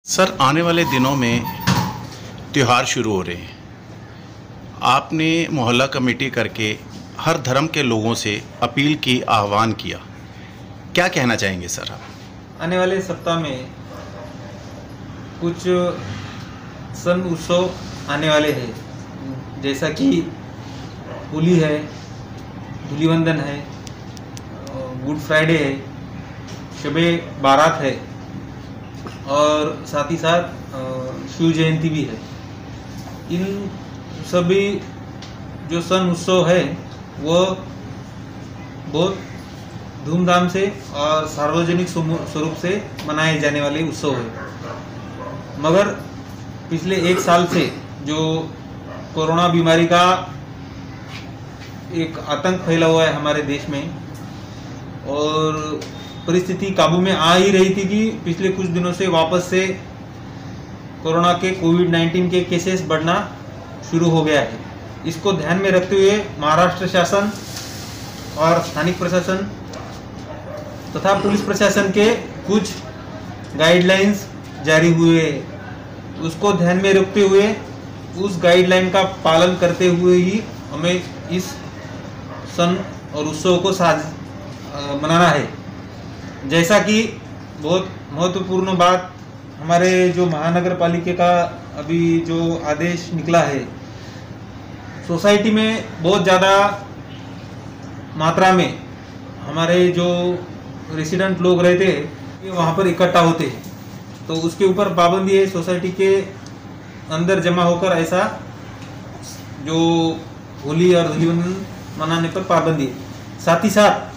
Sir, आने वाले दिनों में त्यौहार शुरू हो रहे हैं। आपने मोहल्ला कमेटी करके हर धर्म के लोगों से अपील की, आह्वान किया। क्या कहना चाहेंगे सर आप? आने वाले सप्ताह में कुछ सन उत्सव आने वाले हैं, जैसा कि होली है, धूलिवंदन है, गुड फ्राइडे है, शबे बारात है और साथ ही साथ शिव जयंती भी है। इन सभी जो सन उत्सव है वो बहुत धूमधाम से और सार्वजनिक स्वरूप से मनाए जाने वाले उत्सव है। मगर पिछले एक साल से जो कोरोना बीमारी का एक आतंक फैला हुआ है हमारे देश में, और परिस्थिति काबू में आ ही रही थी कि पिछले कुछ दिनों से वापस से कोरोना के कोविड-19 के केसेस बढ़ना शुरू हो गया है। इसको ध्यान में रखते हुए महाराष्ट्र शासन और स्थानिक प्रशासन तथा पुलिस प्रशासन के कुछ गाइडलाइंस जारी हुए हैं। उसको ध्यान में रखते हुए उस गाइडलाइन का पालन करते हुए ही हमें इस सन और उत्सव को मनाना है। जैसा कि बहुत महत्वपूर्ण बात, हमारे जो महानगर पालिका का अभी जो आदेश निकला है, सोसाइटी में बहुत ज़्यादा मात्रा में हमारे जो रेसिडेंट लोग रहते हैं वहाँ पर इकट्ठा होते हैं, तो उसके ऊपर पाबंदी है। सोसाइटी के अंदर जमा होकर ऐसा जो होली और धूलिवंदन मनाने पर पाबंदी है। साथ ही साथ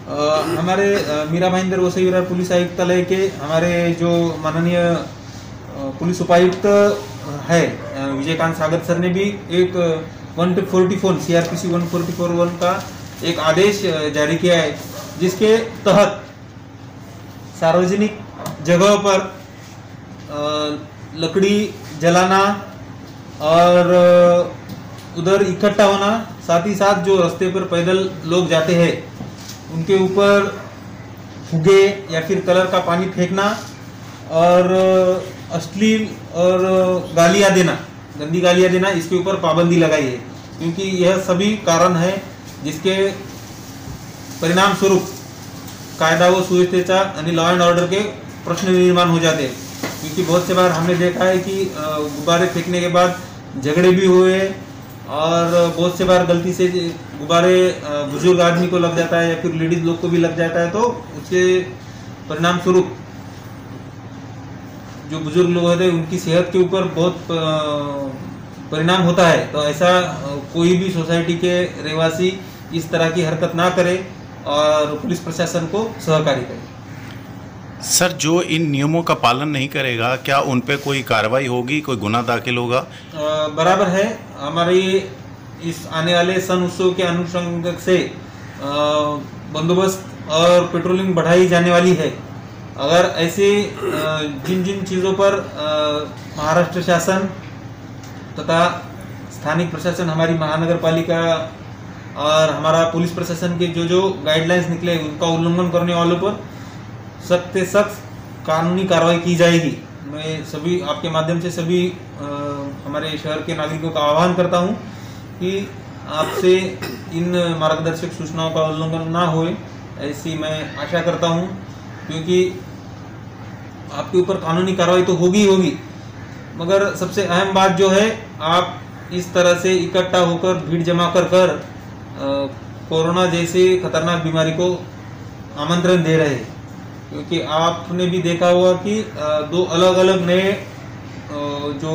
हमारे मीरा भाईंदर वसई विरार पुलिस आयुक्तालय के हमारे जो माननीय पुलिस उपायुक्त है विजयकांत सागर सर ने भी एक 144 CRPC 144(1) का एक आदेश जारी किया है, जिसके तहत सार्वजनिक जगहों पर लकड़ी जलाना और उधर इकट्ठा होना, साथ ही साथ जो रास्ते पर पैदल लोग जाते हैं उनके ऊपर फुगे या फिर कलर का पानी फेंकना और अश्लील और गालियाँ देना, गंदी गालियाँ देना, इसके ऊपर पाबंदी लगाई है। क्योंकि यह सभी कारण है जिसके परिणाम स्वरूप कायदा व सुव्यवस्थेचा यानी लॉ एंड ऑर्डर के प्रश्न निर्माण हो जाते हैं। क्योंकि बहुत से बार हमने देखा है कि गुब्बारे फेंकने के बाद झगड़े भी हुए और बहुत से बार गलती से गुब्बारे बुजुर्ग आदमी को लग जाता है या फिर लेडीज लोग को भी लग जाता है, तो उसके परिणाम स्वरूप जो बुजुर्ग लोग होते हैं उनकी सेहत के ऊपर बहुत परिणाम होता है। तो ऐसा कोई भी सोसाइटी के रहवासी इस तरह की हरकत ना करे और पुलिस प्रशासन को सहकारी करे। सर, जो इन नियमों का पालन नहीं करेगा, क्या उन पे कोई कार्रवाई होगी, कोई गुनाह दाखिल होगा? बराबर है। हमारी इस आने वाले सन उत्सव के अनुषंग से बंदोबस्त और पेट्रोलिंग बढ़ाई जाने वाली है। अगर ऐसे जिन जिन चीज़ों पर महाराष्ट्र शासन तथा स्थानिक प्रशासन, हमारी महानगर पालिका और हमारा पुलिस प्रशासन के जो गाइडलाइंस निकले उनका उल्लंघन करने वालों पर सख्त से सख्त कानूनी कार्रवाई की जाएगी। मैं सभी आपके माध्यम से सभी हमारे शहर के नागरिकों का आह्वान करता हूं कि आपसे इन मार्गदर्शक सूचनाओं का उल्लंघन ना होए, ऐसी मैं आशा करता हूं। क्योंकि आपके ऊपर कानूनी कार्रवाई तो होगी होगी, मगर सबसे अहम बात जो है, आप इस तरह से इकट्ठा होकर भीड़ जमा कर कोरोना जैसे खतरनाक बीमारी को आमंत्रण दे रहे हैं। क्योंकि आपने भी देखा होगा कि दो अलग अलग नए जो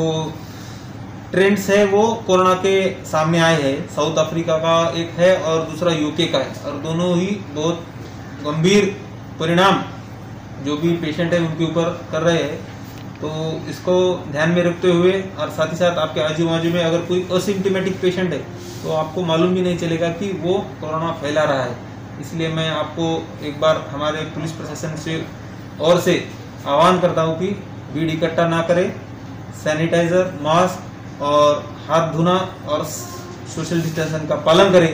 ट्रेंड्स है वो कोरोना के सामने आए हैं। साउथ अफ्रीका का एक है और दूसरा यूके का है, और दोनों ही बहुत गंभीर परिणाम जो भी पेशेंट है उनके ऊपर कर रहे हैं। तो इसको ध्यान में रखते हुए और साथ ही साथ आपके आजू बाजू में अगर कोई असिम्प्टोमेटिक पेशेंट है तो आपको मालूम भी नहीं चलेगा कि वो कोरोना फैला रहा है। इसलिए मैं आपको एक बार हमारे पुलिस प्रशासन से आह्वान करता हूं कि भीड़ इकट्ठा ना करें, सैनिटाइजर, मास्क और हाथ धोना और सोशल डिस्टेंसिंग का पालन करें।